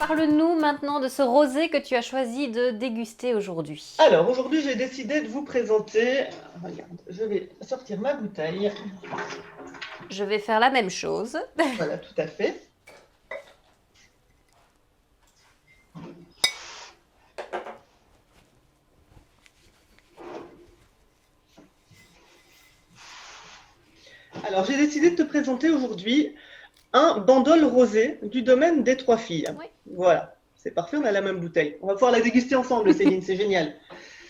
Parle-nous maintenant de ce rosé que tu as choisi de déguster aujourd'hui. Alors, aujourd'hui, j'ai décidé de vous présenter. Regarde, je vais sortir ma bouteille. Je vais faire la même chose. Voilà, tout à fait. Alors, j'ai décidé de te présenter aujourd'hui un bandol rosé du domaine des Trois Filles. Oui. Voilà, c'est parfait, on a la même bouteille. On va pouvoir la déguster ensemble, Céline, c'est génial.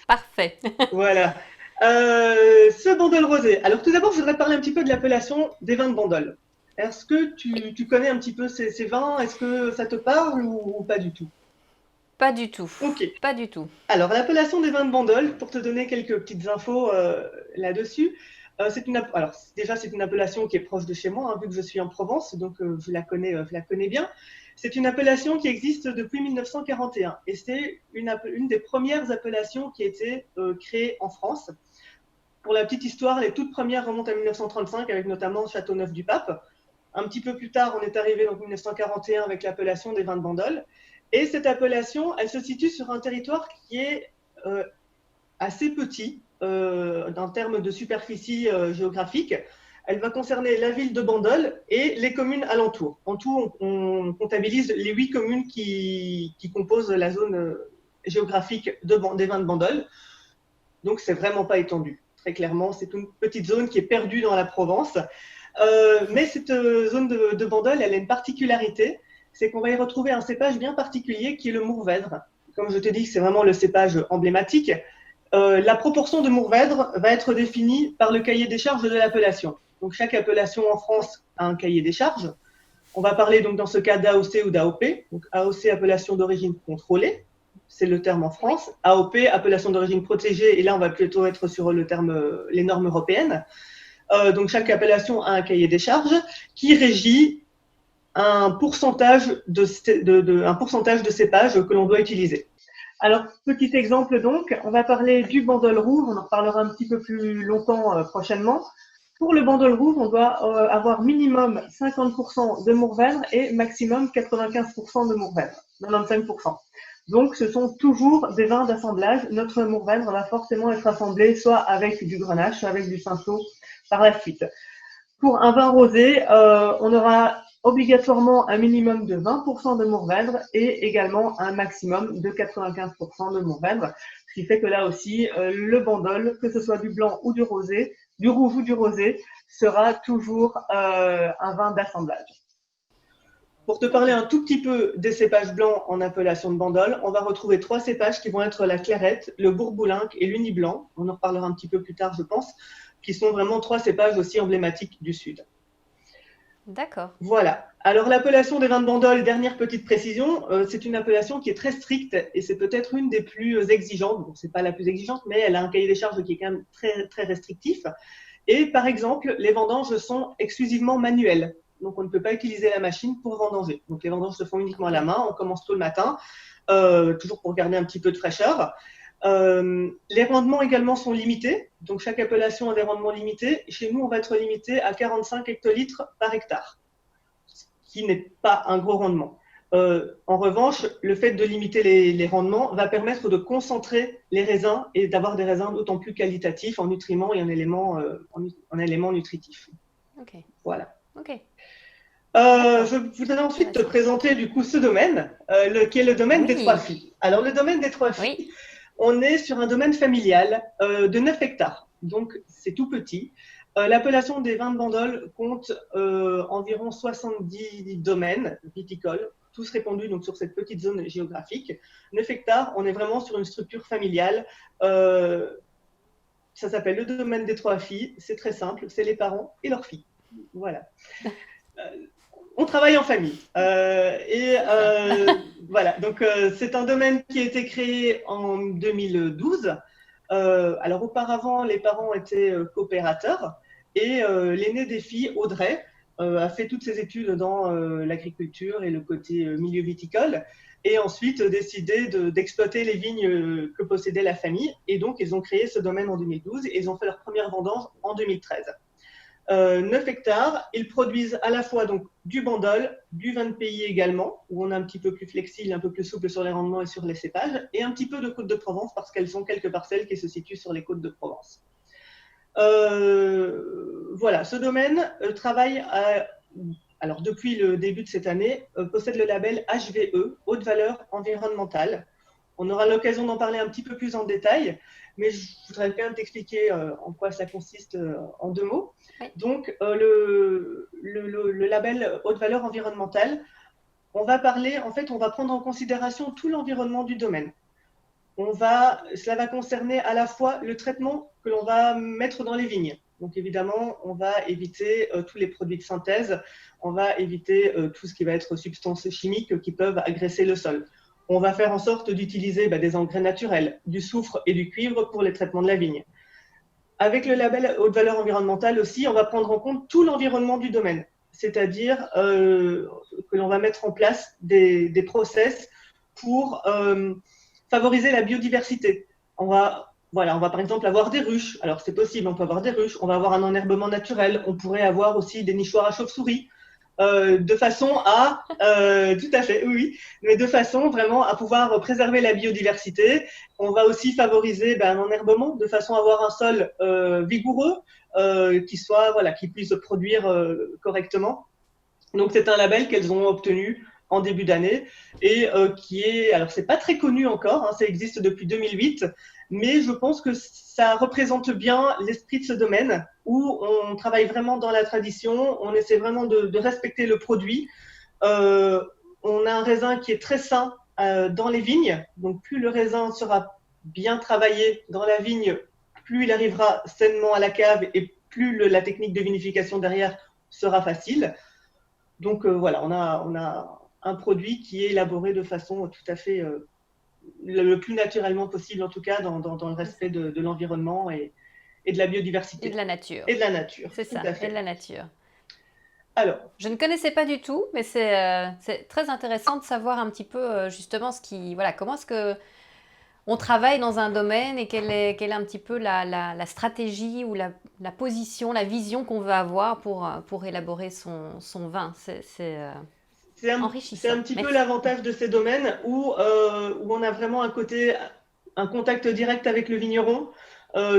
Parfait. Voilà. Ce bandol rosé. Alors, tout d'abord, je voudrais parler un petit peu de l'appellation des vins de Bandol. Est-ce que Oui. tu connais un petit peu ces vins? Est-ce que ça te parle ou pas du tout? Pas du tout. Ok. Pas du tout. Alors, l'appellation des vins de Bandol, pour te donner quelques petites infos là-dessus, alors déjà c'est une appellation qui est proche de chez moi, hein, vu que je suis en Provence, donc je la connais bien. C'est une appellation qui existe depuis 1941 et c'est une des premières appellations qui a été créée en France. Pour la petite histoire, les toutes premières remontent à 1935 avec notamment Châteauneuf-du-Pape. Un petit peu plus tard, on est arrivé en 1941 avec l'appellation des vins de Bandol. Et cette appellation, elle se situe sur un territoire qui est assez petit en termes de superficie géographique. Elle va concerner la ville de Bandol et les communes alentours. En tout, on comptabilise les 8 communes qui composent la zone géographique des vins de Bandol. Donc, c'est vraiment pas étendu. Très clairement, c'est une petite zone qui est perdue dans la Provence. Mais cette zone de Bandol, elle a une particularité, c'est qu'on va y retrouver un cépage bien particulier qui est le Mourvèdre. Comme je te dis, c'est vraiment le cépage emblématique. La proportion de Mourvèdre va être définie par le cahier des charges de l'appellation. Donc chaque appellation en France a un cahier des charges. On va parler donc dans ce cas d'AOC ou d'AOP. Donc AOC, appellation d'origine contrôlée, c'est le terme en Oui. France. AOP, appellation d'origine protégée, et là on va plutôt être sur le terme, les normes européennes. Donc chaque appellation a un cahier des charges qui régit un pourcentage un pourcentage de cépages que l'on doit utiliser. Alors, petit exemple donc, on va parler du bandol rouge, on en reparlera un petit peu plus longtemps prochainement. Pour le bandol rouge, on doit avoir minimum 50% de Mourvèdre et maximum 95% de Mourvèdre, 95%. Donc, ce sont toujours des vins d'assemblage. Notre Mourvèdre va forcément être assemblé soit avec du Grenache, soit avec du Cinsault par la suite. Pour un vin rosé, on aura obligatoirement un minimum de 20% de Mourvèdre et également un maximum de 95% de Mourvèdre, ce qui fait que là aussi, le bandol, que ce soit du blanc ou du rosé, du rouge ou du rosé, sera toujours un vin d'assemblage. Pour te parler Ok. un tout petit peu des cépages blancs en appellation de Bandol, on va retrouver 3 cépages qui vont être la clairette, le bourboulinque et l'uni blanc. On en reparlera un petit peu plus tard, je pense, qui sont vraiment 3 cépages aussi emblématiques du Sud. D'accord. Voilà. Alors l'appellation des vins de Bandol, dernière petite précision, c'est une appellation qui est très stricte et c'est peut-être une des plus exigeantes. Bon, c'est pas la plus exigeante, mais elle a un cahier des charges qui est quand même très, très restrictif. Et par exemple, les vendanges sont exclusivement manuelles. Donc on ne peut pas utiliser la machine pour vendanger. Donc les vendanges se font uniquement à la Ok. main, on commence tôt le matin, toujours pour garder un petit peu de fraîcheur. Les rendements également sont limités, donc chaque appellation a des rendements limités. Chez nous, on va être limité à 45 hectolitres par hectare, ce qui n'est pas un gros rendement. En revanche, le fait de limiter les rendements va permettre de concentrer les raisins et d'avoir des raisins d'autant plus qualitatifs en nutriments et en éléments nutritifs. Ok. Voilà. Ok. Je D'accord. voudrais ensuite te Intéressant. présenter du coup ce domaine, qui est le domaine des Trois Oui. Filles. Alors le domaine des Trois Oui. Filles, on est sur un domaine familial de 9 hectares, donc c'est tout petit. L'appellation des vins de Bandol compte environ 70 domaines viticoles, tous répandus donc, sur cette petite zone géographique. 9 hectares, on est vraiment sur une structure familiale. Ça s'appelle le domaine des Trois Filles, c'est très simple, c'est les parents et leurs filles. Voilà. On travaille en famille. C'est ça. Voilà, donc c'est un domaine qui a été créé en 2012. Alors auparavant, les parents étaient coopérateurs et l'aîné des filles, Audrey, a fait toutes ses études dans l'agriculture et le côté milieu viticole et ensuite décidé d'exploiter les vignes que possédait la famille. Et donc, ils ont créé ce domaine en 2012 et ils ont fait leur première vendange en 2013. 9 hectares. Ils produisent à la fois donc du Bandol, du vin de pays également, où on est un petit peu plus flexible, un peu plus souple sur les rendements et sur les cépages, et un petit peu de Côte de Provence parce qu'elles ont quelques parcelles qui se situent sur les côtes de Provence. Voilà, ce domaine alors depuis le début de cette année, possède le label HVE, haute valeur environnementale. On aura l'occasion d'en parler un petit peu plus en détail, mais je voudrais quand même t'expliquer en quoi ça consiste en 2 mots. Oui. Donc, le label haute valeur environnementale, on va prendre en considération tout l'environnement du domaine. Cela va concerner à la fois le traitement que l'on va mettre dans les vignes. Donc évidemment, on va éviter tous les produits de synthèse, on va éviter tout ce qui va être substances chimiques qui peuvent agresser le sol. On va faire en sorte d'utiliser des engrais naturels, du soufre et du cuivre pour les traitements de la vigne. Avec le label haute valeur environnementale aussi, on va prendre en compte tout l'environnement du domaine, c'est-à-dire que l'on va mettre en place des process pour favoriser la biodiversité. On va par exemple avoir des ruches. Alors c'est possible, on peut avoir des ruches. On va avoir un enherbement naturel. On pourrait avoir aussi des nichoirs à chauves-souris. De façon à, tout à fait, oui, mais de façon vraiment à pouvoir préserver la biodiversité. On va aussi favoriser un enherbement de façon à avoir un sol vigoureux qui puisse produire correctement. Donc c'est un label qu'elles ont obtenu en début d'année et alors c'est pas très connu encore, ça existe depuis 2008, mais je pense que ça représente bien l'esprit de ce domaine où on travaille vraiment dans la tradition, on essaie vraiment de respecter le produit. On a un raisin qui est très sain dans les vignes, donc plus le raisin sera bien travaillé dans la vigne, plus il arrivera sainement à la cave et plus la technique de vinification derrière sera facile. Donc voilà, on a un produit qui est élaboré de façon tout à fait le plus naturellement possible, en tout cas dans le respect de l'environnement et de la biodiversité. Et de la nature. Et de la nature. C'est ça, et de la nature. Alors, je ne connaissais pas du tout, mais c'est très intéressant de savoir un petit peu justement comment est-ce que on travaille dans un domaine et quelle est un petit peu la stratégie ou la position, la vision qu'on veut avoir pour élaborer son vin. C'est enrichissant. C'est un petit peu l'avantage de ces domaines où on a vraiment un contact direct avec le vigneron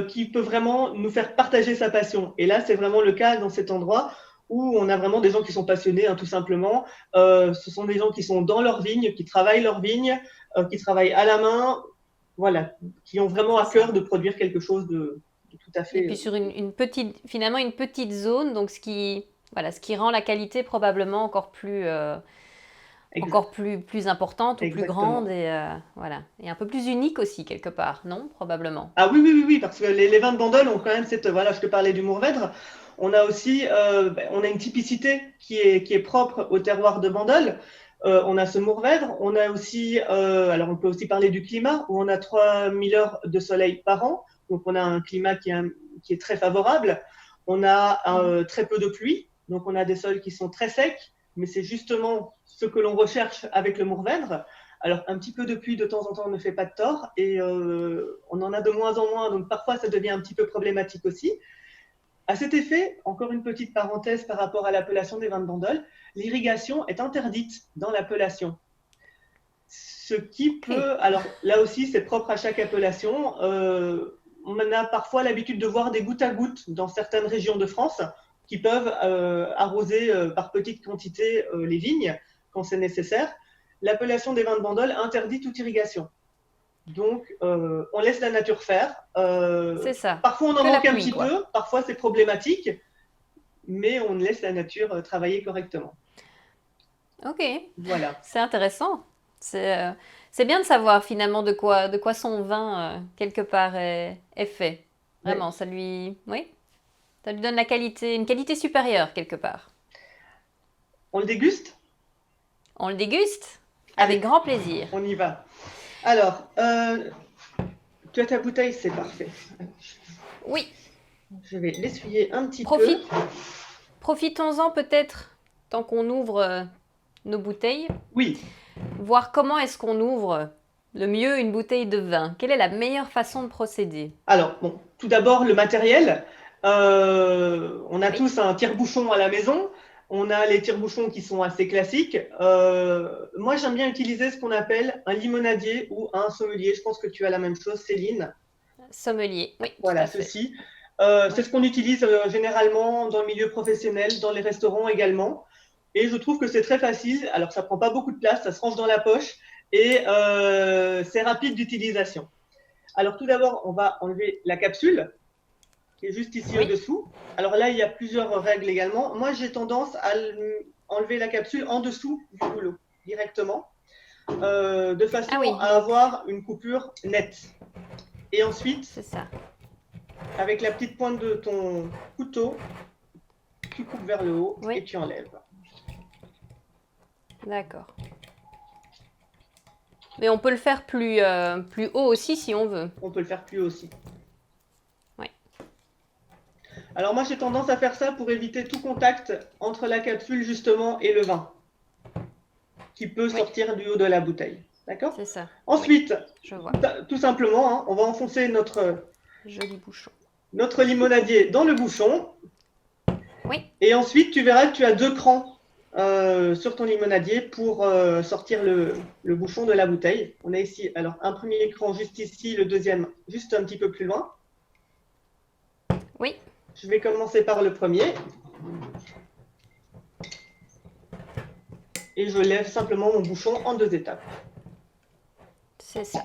qui peut vraiment nous faire partager sa passion. Et là, c'est vraiment le cas dans cet endroit où on a vraiment des gens qui sont passionnés, tout simplement. Ce sont des gens qui sont dans leur vigne, qui travaillent leur vigne, qui travaillent à la main, voilà, qui ont vraiment à cœur de produire quelque chose de tout à fait. Et puis sur une petite zone, donc ce qui rend la qualité probablement encore plus importante ou plus grande et voilà, et un peu plus unique aussi quelque part, non, probablement. Ah oui, parce que les vins de Bandol ont quand même je te parlais du Mourvèdre. On a aussi, on a une typicité qui est propre au terroir de Bandol. On a ce Mourvèdre, on a aussi, alors on peut aussi parler du climat, où on a 3000 heures de soleil par an, donc on a un climat qui est très favorable. On a très peu de pluie, donc on a des sols qui sont très secs, mais c'est justement ce que l'on recherche avec le Mourvèdre. Alors un petit peu de pluie de temps en temps ne fait pas de tort, et on en a de moins en moins, donc parfois ça devient un petit peu problématique aussi. À cet effet, encore une petite parenthèse par rapport à l'appellation des vins de Bandol, l'irrigation est interdite dans l'appellation. Ce qui peut, alors là aussi c'est propre à chaque appellation, on a parfois l'habitude de voir des gouttes à gouttes dans certaines régions de France qui peuvent arroser par petites quantités les vignes quand c'est nécessaire. L'appellation des vins de Bandol interdit toute irrigation. Donc, on laisse la nature faire. C'est ça. Parfois, on en manque un petit peu. Parfois, c'est problématique. Mais on laisse la nature travailler correctement. Ok. Voilà. C'est intéressant. C'est bien de savoir finalement de quoi son vin, quelque part, est fait. Vraiment, ça lui donne une qualité supérieure, quelque part. On le déguste ? On le déguste ? Avec grand plaisir. On y va. Alors, tu as ta bouteille, c'est parfait. Oui. Je vais l'essuyer un petit peu. Profitons-en peut-être, tant qu'on ouvre nos bouteilles. Oui. Voir comment est-ce qu'on ouvre le mieux une bouteille de vin. Quelle est la meilleure façon de procéder ? Alors, bon, tout d'abord, le matériel. On a Oui. tous un tire-bouchon à la maison. On a les tire-bouchons qui sont assez classiques. Moi, j'aime bien utiliser ce qu'on appelle un limonadier ou un sommelier. Je pense que tu as la même chose, Céline. Sommelier, oui, tout Voilà, à fait. ceci. Oui, C'est ce qu'on utilise généralement dans le milieu professionnel, dans les restaurants également. Et je trouve que c'est très facile. Alors, ça prend pas beaucoup de place, ça se range dans la poche et c'est rapide d'utilisation. Alors, tout d'abord, on va enlever la capsule qui est juste ici oui. au-dessous. Alors là, il y a plusieurs règles également. Moi, j'ai tendance à enlever la capsule en dessous du rouleau, directement, de Ah façon oui, à donc avoir une coupure nette. Et ensuite, c'est ça. avec la petite pointe de ton couteau, tu coupes vers le haut Oui, et tu enlèves. d'accord. Mais on peut le faire plus haut aussi si on veut. On peut le faire plus haut aussi. Oui, Alors moi, j'ai tendance à faire ça pour éviter tout contact entre la capsule justement et le vin qui peut oui, sortir du haut de la bouteille. D'accord? c'est ça. Oui, Ensuite, je vois. tout simplement, hein, on va enfoncer Joli bouchon. notre limonadier dans le bouchon. Oui, Et ensuite, tu verras que tu as 2 crans sur ton limonadier pour sortir le bouchon de la bouteille. On a ici, alors, un premier cran juste ici, le deuxième juste un petit peu plus loin. oui, Je vais commencer par le premier. Et je lève simplement mon bouchon en 2 étapes. c'est ça.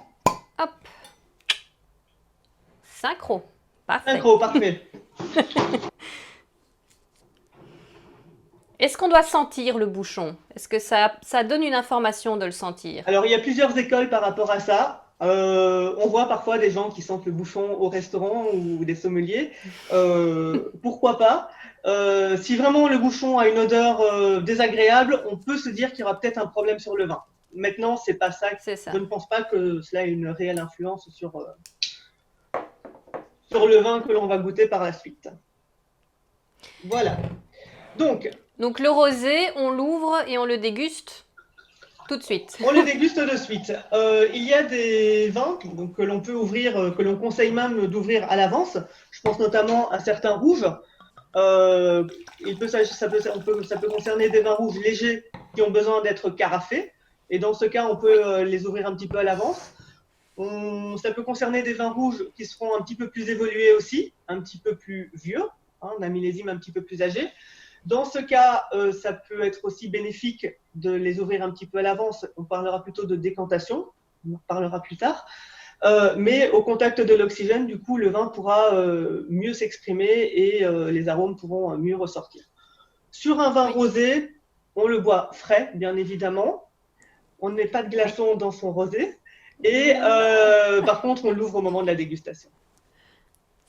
Hop, synchro. Parfait. Synchro, parfait. Est-ce qu'on doit sentir le bouchon? Est-ce que ça donne une information de le sentir? Alors, il y a plusieurs écoles par rapport à ça. On voit parfois des gens qui sentent le bouchon au restaurant ou des sommeliers. Pourquoi pas? Si vraiment le bouchon a une odeur désagréable, on peut se dire qu'il y aura peut-être un problème sur le vin. Maintenant, c'est pas ça. C'est Je ça. ne pense pas que cela ait une réelle influence sur le vin que l'on va goûter par la suite. Voilà. Donc, Donc le rosé, on l'ouvre et on le déguste tout de suite. on les déguste de suite. Il y a des vins donc, que l'on peut ouvrir, que l'on conseille même d'ouvrir à l'avance. Je pense notamment à certains rouges. Ça peut concerner des vins rouges légers qui ont besoin d'être carafés. Et dans ce cas, on Oui, peut les ouvrir un petit peu à l'avance. Ça peut concerner des vins rouges qui seront un petit peu plus évolués aussi, un petit peu plus vieux, hein, d'un millésime un petit peu plus âgé. Dans ce cas, ça peut être aussi bénéfique de les ouvrir un petit peu à l'avance. On parlera plutôt de décantation, on en parlera plus tard. Mais au contact de l'oxygène, du coup, le vin pourra mieux s'exprimer et les arômes pourront mieux ressortir. Sur un vin oui, rosé, on le boit frais, bien évidemment. On ne met pas de oui. glaçons dans son rosé. Et Non, par contre, on l'ouvre au moment de la dégustation.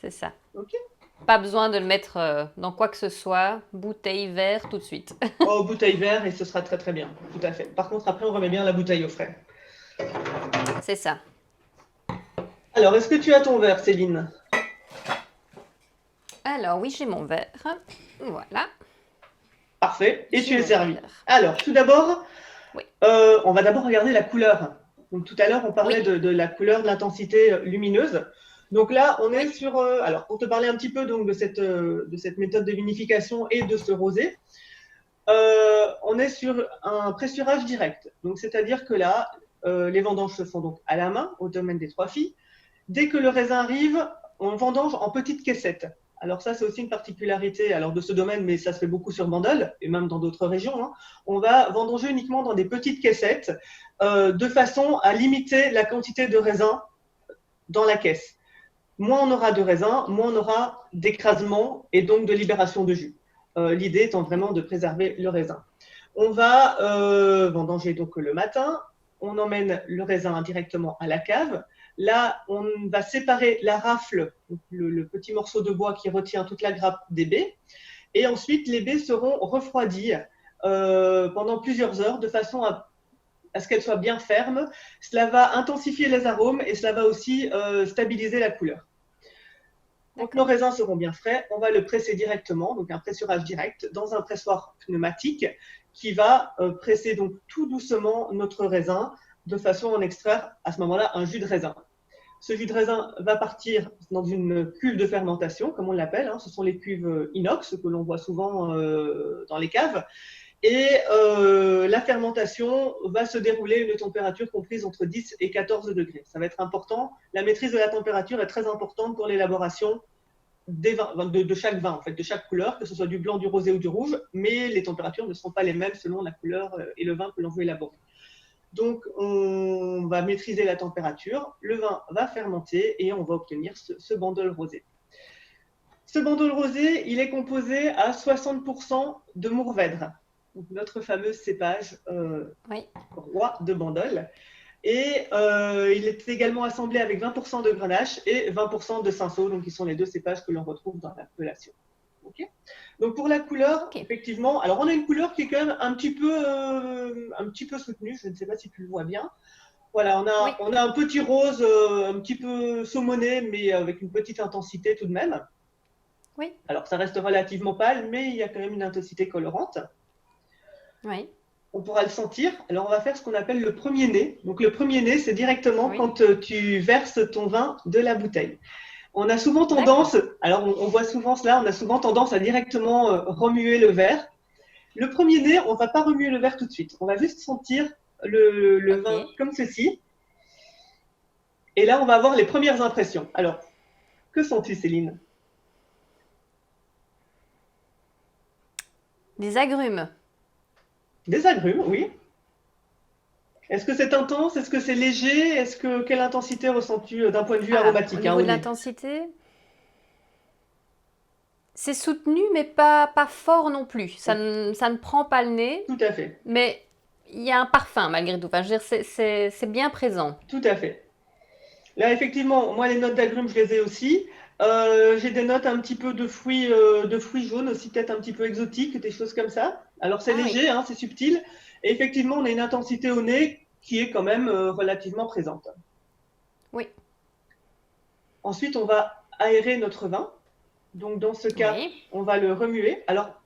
c'est ça. Ok. Pas besoin de le mettre dans quoi que ce soit. Bouteille, verre, tout de suite. Oh, bouteille verte et ce sera très très bien. Tout à fait. Par contre, après, on remet bien la bouteille au frais. C'est ça. Alors, est-ce que tu as ton verre, Céline? Alors oui, j'ai mon verre. Voilà, Parfait. Et tu j'ai es mon servi. verre. Alors, tout d'abord, Oui, on va d'abord regarder la couleur. Donc, tout à l'heure, on parlait oui, de la couleur, de l'intensité lumineuse. Donc là, on est oui, sur. Alors, pour te parler un petit peu donc, de cette méthode de vinification et de ce rosé, on est sur un pressurage direct. Donc, c'est-à-dire que là, les vendanges se font donc à la main, au domaine des 3 filles. Dès que le raisin arrive, on vendange en petites caissettes. Alors ça, c'est aussi une particularité alors de ce domaine, mais ça se fait beaucoup sur Bandol et même dans d'autres régions. Hein. On va vendanger uniquement dans des petites caissettes de façon à limiter la quantité de raisin dans la caisse. Moins on aura de raisin, moins on aura d'écrasement et donc de libération de jus. L'idée étant vraiment de préserver le raisin. On va vendanger donc le matin, on emmène le raisin directement à la cave. Là, on va séparer la rafle, donc le petit morceau de bois qui retient toute la grappe des baies. Et ensuite, les baies seront refroidies pendant plusieurs heures de façon à ce qu'elles soient bien fermes. Cela va intensifier les arômes et cela va aussi stabiliser la couleur. Quand nos d'accord. raisins seront bien frais, on va le presser directement, donc un pressurage direct, dans un pressoir pneumatique qui va presser donc tout doucement notre raisin de façon à en extraire à ce moment-là un jus de raisin. Ce jus de raisin va partir dans une cuve de fermentation, comme on l'appelle. Hein. Ce sont les cuves inox que l'on voit souvent dans les caves. Et la fermentation va se dérouler à une température comprise entre 10 et 14 degrés. Ça va être important. La maîtrise de la température est très importante pour l'élaboration de chaque vin, en fait, de chaque couleur, que ce soit du blanc, du rosé ou du rouge, mais les températures ne seront pas les mêmes selon la couleur et le vin que l'on veut élaborer. Donc, on va maîtriser la température, le vin va fermenter et on va obtenir ce bandol rosé. Ce bandol rosé, il est composé à 60% de Mourvèdre, notre fameux cépage roi de Bandol. Et il est également assemblé avec 20% de Grenache et 20% de Cinsault, donc qui sont les deux cépages que l'on retrouve dans l'appellation. Okay. Donc pour la couleur, effectivement, alors on a une couleur qui est quand même un petit peu soutenue, je ne sais pas si tu le vois bien. Voilà, on a un petit rose un petit peu saumonné, mais avec une petite intensité tout de même. Oui. Alors ça reste relativement pâle, mais il y a quand même une intensité colorante. Oui. On pourra le sentir. Alors, on va faire ce qu'on appelle le premier nez. Donc, le premier nez, c'est directement quand tu verses ton vin de la bouteille. On a souvent tendance, alors on voit souvent cela, on a souvent tendance à directement remuer le verre. Le premier nez, on ne va pas remuer le verre tout de suite. On va juste sentir le vin comme ceci. Et là, on va avoir les premières impressions. Alors, que sens-tu, Céline? Des agrumes. Des agrumes, oui. Est-ce que c'est intense? Est-ce que c'est léger? Quelle intensité ressens-tu d'un point de vue aromatique? Au niveau de l'intensité, c'est soutenu, mais pas fort non plus. Ça ne prend pas le nez. Tout à fait. Mais il y a un parfum malgré tout. Enfin, je veux dire, c'est bien présent. Tout à fait. Là, effectivement, moi, les notes d'agrumes, je les ai aussi. J'ai des notes un petit peu de fruits jaunes aussi, peut-être un petit peu exotiques, des choses comme ça. Alors, c'est léger, hein, c'est subtil. Et effectivement, on a une intensité au nez qui est quand même relativement présente. Oui. Ensuite, on va aérer notre vin. Donc, dans ce cas, on va le remuer. Alors,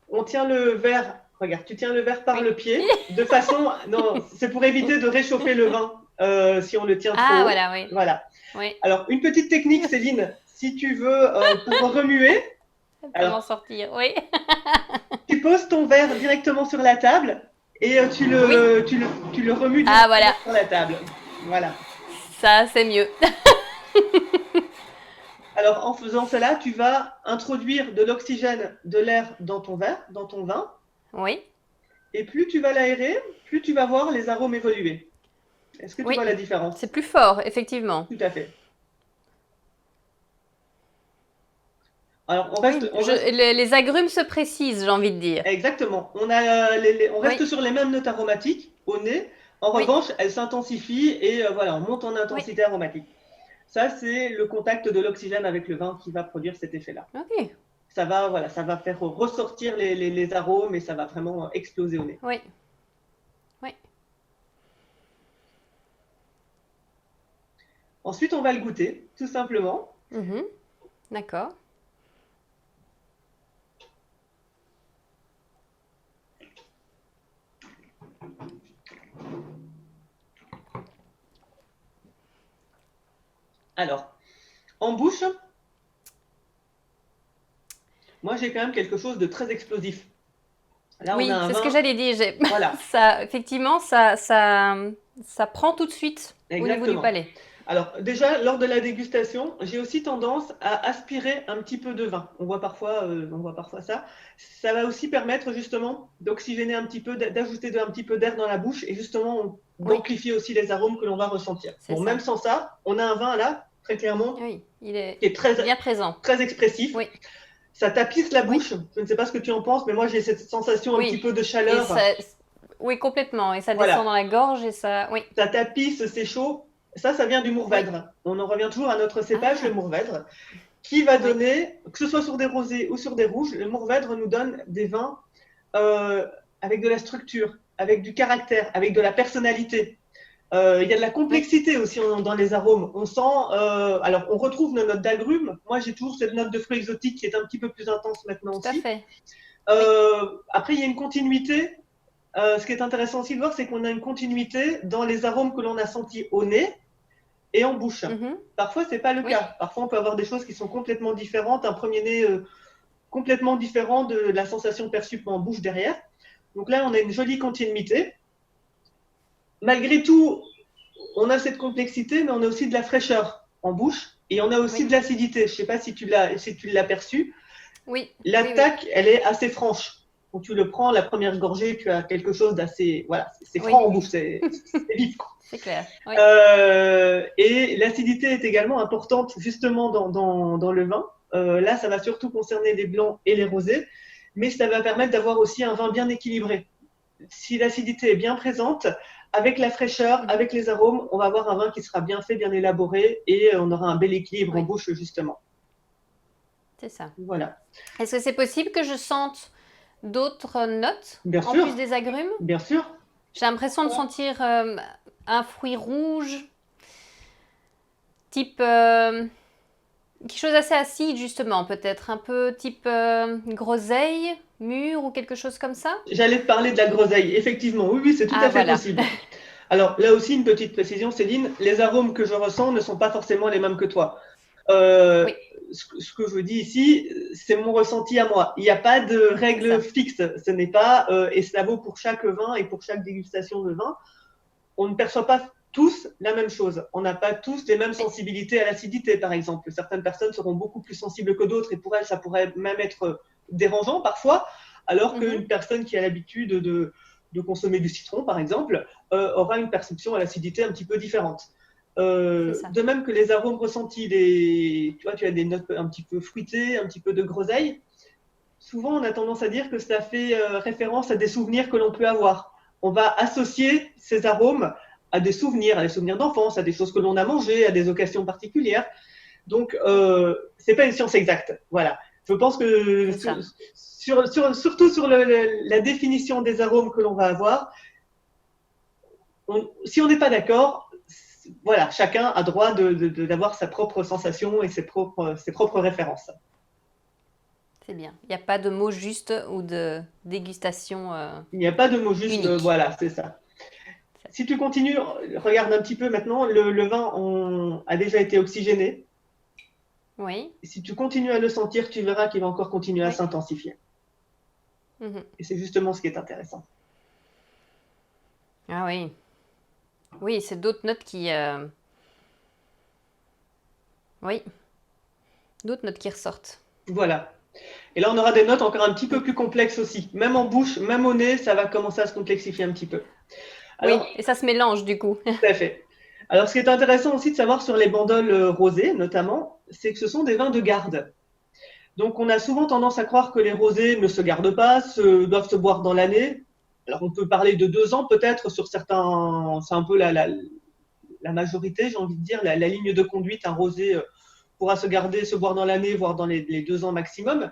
on tient le verre. Regarde, tu tiens le verre par le pied, de façon... Non, c'est pour éviter de réchauffer le vin si on le tient trop haut. Ah, voilà, oui. Voilà. Oui. Alors, une petite technique, Céline, si tu veux pour remuer... Comment sortir, oui. Tu poses ton verre directement sur la table et tu le remues sur la table. Voilà. Ça, c'est mieux. Alors, en faisant cela, tu vas introduire de l'oxygène, de l'air dans ton verre, dans ton vin. Oui. Et plus tu vas l'aérer, plus tu vas voir les arômes évoluer. Est-ce que tu vois la différence? C'est plus fort, effectivement. Tout à fait. Alors, les agrumes se précisent, j'ai envie de dire. Exactement. On reste sur les mêmes notes aromatiques au nez. En revanche, elles s'intensifient et voilà, on monte en intensité aromatique. Ça, c'est le contact de l'oxygène avec le vin qui va produire cet effet-là. Ok. Ça va faire ressortir les arômes et ça va vraiment exploser au nez. Oui. Oui. Ensuite, on va le goûter, tout simplement. D'accord. Alors, en bouche, moi j'ai quand même quelque chose de très explosif. Là, oui, c'est ce que j'allais dire. Voilà. Effectivement, ça prend tout de suite au niveau du palais. Alors déjà, lors de la dégustation, j'ai aussi tendance à aspirer un petit peu de vin. On voit parfois ça. Ça va aussi permettre justement d'oxygéner un petit peu, d'ajouter un petit peu d'air dans la bouche et justement d'amplifier aussi les arômes que l'on va ressentir. Bon, même sans ça, on a un vin là, très clairement, qui est très bien présent, très expressif. Oui. Ça tapisse la bouche. Je ne sais pas ce que tu en penses, mais moi j'ai cette sensation un petit peu de chaleur. Oui, complètement. Et ça descend dans la gorge et ça. Oui. Ça tapisse, c'est chaud. Ça vient du Mourvèdre. On en revient toujours à notre cépage, le Mourvèdre, qui va donner, que ce soit sur des rosés ou sur des rouges, le Mourvèdre nous donne des vins avec de la structure, avec du caractère, avec de la personnalité. Il y a de la complexité aussi dans les arômes. On sent, alors on retrouve nos notes d'agrumes. Moi, j'ai toujours cette note de fruits exotiques qui est un petit peu plus intense maintenant aussi. Tout à fait. Après, il y a une continuité. Ce qui est intéressant aussi de voir, c'est qu'on a une continuité dans les arômes que l'on a sentis au nez et en bouche. Mhm. Parfois, c'est pas le Oui, cas. Parfois, on peut avoir des choses qui sont complètement différentes, un premier nez complètement différent de la sensation perçue en bouche derrière. Donc là, on a une jolie continuité. Malgré tout, on a cette complexité, mais on a aussi de la fraîcheur en bouche et on a aussi oui, de l'acidité. Je ne sais pas si tu l'as perçu. oui, oui, oui, L'attaque, elle est assez franche. Quand tu le prends, la première gorgée, tu as quelque chose d'assez. Voilà, c'est franc oui, en bouche, c'est vif. c'est clair. Oui. Et l'acidité est également importante justement dans le vin. Là, ça va surtout concerner les blancs et les rosés, mais ça va permettre d'avoir aussi un vin bien équilibré. Si l'acidité est bien présente, avec la fraîcheur, Mhm. avec les arômes, on va avoir un vin qui sera bien fait, bien élaboré, et on aura un bel équilibre en Oui, bouche justement. c'est ça. Voilà. Est-ce que c'est possible que je sente d'autres notes Bien en sûr, plus des agrumes? bien sûr. J'ai l'impression de sentir un fruit rouge, type quelque chose assez acide justement, peut-être un peu type groseille, mûre ou quelque chose comme ça. J'allais te parler de la groseille. Effectivement, oui, oui, c'est tout Ah à fait voilà. possible. Alors là aussi, une petite précision, Céline, les arômes que je ressens ne sont pas forcément les mêmes que toi. Euh, Oui, ce que je dis ici, c'est mon ressenti à moi. Il n'y a pas de c'est règle ça. fixe. Ce n'est pas, et ça vaut pour chaque vin et pour chaque dégustation de vin. On ne perçoit pas tous la même chose. On n'a pas tous les mêmes Oui. sensibilités à l'acidité, par exemple. Certaines personnes seront beaucoup plus sensibles que d'autres et pour elles, ça pourrait même être dérangeant parfois, alors Mhm. qu'une personne qui a l'habitude de consommer du citron, par exemple, aura une perception à l'acidité un petit peu différente. C'est ça. De même que les arômes ressentis, tu vois, tu as des notes un petit peu fruitées, un petit peu de groseille. Souvent, on a tendance à dire que ça fait référence à des souvenirs que l'on peut avoir. On va associer ces arômes à des souvenirs d'enfance, à des choses que l'on a mangées, à des occasions particulières. Donc, Oui, c'est pas une science exacte. Voilà. Je pense que c'est ça. surtout sur la définition des arômes que l'on va avoir, si on n'est pas d'accord, voilà, chacun a droit d'avoir sa propre sensation et ses propres références. C'est bien. Il n'y a pas de mot juste ou de dégustation Il n'y a pas de mot juste, unique. voilà, c'est ça. Si tu continues, regarde un petit peu maintenant, le vin a déjà été oxygéné. Oui, Et si tu continues à le sentir, tu verras qu'il va encore continuer à oui. s'intensifier. Mhm. Et c'est justement ce qui est intéressant. Ah oui. Oui, c'est d'autres notes qui... Oui, d'autres notes qui ressortent. Voilà. Et là, on aura des notes encore un petit peu Oui. plus complexes aussi. Même en bouche, même au nez, ça va commencer à se complexifier un petit peu. Oui, Alors, et ça se mélange du coup. tout à fait. Alors, ce qui est intéressant aussi de savoir sur les bandoles rosées, notamment, c'est que ce sont des vins de garde. Donc, on a souvent tendance à croire que les rosés ne se gardent pas, doivent se boire dans l'année. Alors, on peut parler de 2 ans peut-être sur certains. C'est un peu la majorité, j'ai envie de dire, la ligne de conduite. Un rosé pourra se garder, se boire dans l'année, voire dans les 2 ans maximum.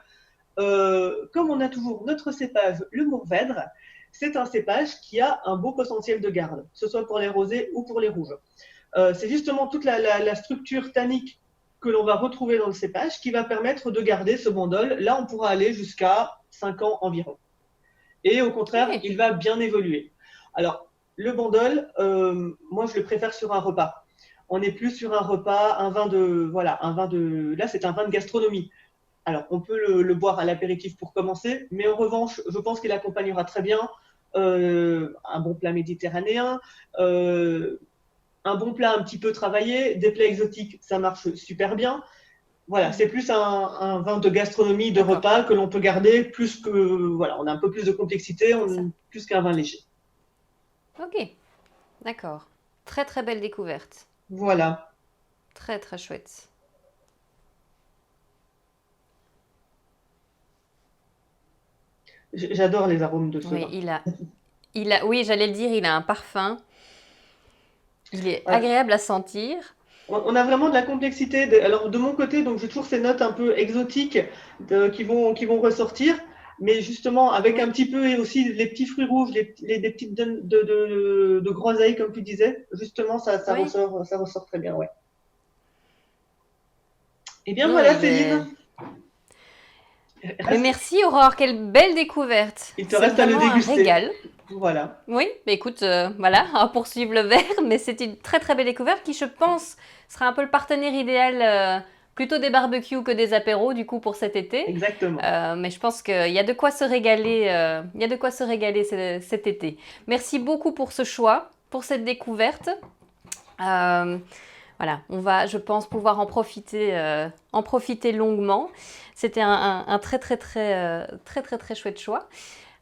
Comme on a toujours notre cépage, le Mourvèdre, c'est un cépage qui a un beau potentiel de garde, que ce soit pour les rosés ou pour les rouges. C'est justement toute la structure tannique que l'on va retrouver dans le cépage qui va permettre de garder ce bandol. Là, on pourra aller jusqu'à 5 ans environ. Et au contraire, Oui. il va bien évoluer. Alors, le bandol, moi, je le préfère sur un repas. On n'est plus sur un repas, un vin de, voilà, un vin de, là, c'est un vin de gastronomie. Alors, on peut le boire à l'apéritif pour commencer, mais en revanche, je pense qu'il accompagnera très bien un bon plat méditerranéen, un bon plat un petit peu travaillé, des plats exotiques, ça marche super bien. Voilà, c'est Mhm. plus un vin de gastronomie, de D'accord, repas que l'on peut garder, plus que, voilà, on a un peu plus de complexité, c'est ça. plus qu'un vin léger. Ok, d'accord. Très très belle découverte. Voilà, Très très chouette. j'adore les arômes de ce Oui, vin. oui, j'allais le dire, il a un parfum. Il est Ouais. agréable à sentir. On a vraiment de la complexité. Alors de mon côté, donc j'ai toujours ces notes un peu exotiques qui vont ressortir, mais justement avec un Oui, petit peu et aussi les petits fruits rouges, des petites de groseilles comme tu disais. Justement, oui. ça ressort très bien, ouais. Eh bien Non, voilà, Céline. Mais merci Aurore, quelle belle découverte. Il te C'est reste à le vraiment un déguster. régal. Voilà. Oui, bah écoute, voilà, on va poursuivre le verre, mais c'est une très très belle découverte qui, je pense, sera un peu le partenaire idéal, plutôt des barbecues que des apéros, du coup, pour cet été. Exactement. Mais je pense qu'il y a de quoi se régaler, il y a de quoi se régaler cet été. Merci beaucoup pour ce choix, pour cette découverte. Euh, voilà, on va, je pense, pouvoir en profiter longuement. C'était un très très très, très très très chouette choix.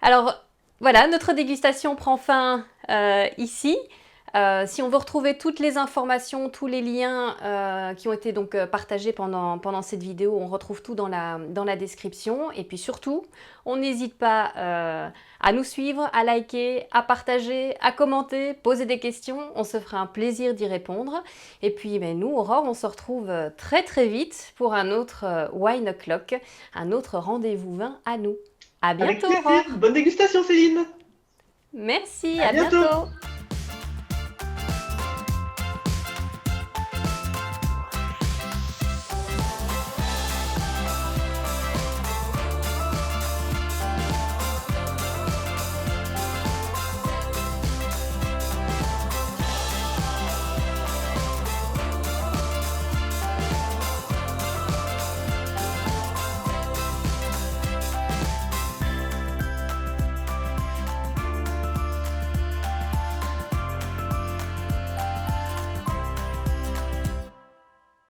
Alors voilà, notre dégustation prend fin ici. Si on veut retrouver toutes les informations, tous les liens qui ont été donc partagés pendant cette vidéo, on retrouve tout dans la description. Et puis surtout, on n'hésite pas à nous suivre, à liker, à partager, à commenter, poser des questions. On se fera un plaisir d'y répondre. Et puis nous, Aurore, on se retrouve très très vite pour un autre Wine O'Clock, un autre rendez-vous vin à nous. À Avec bientôt, plaisir. Aurore. Bonne dégustation, Céline. Merci, À à bientôt. bientôt.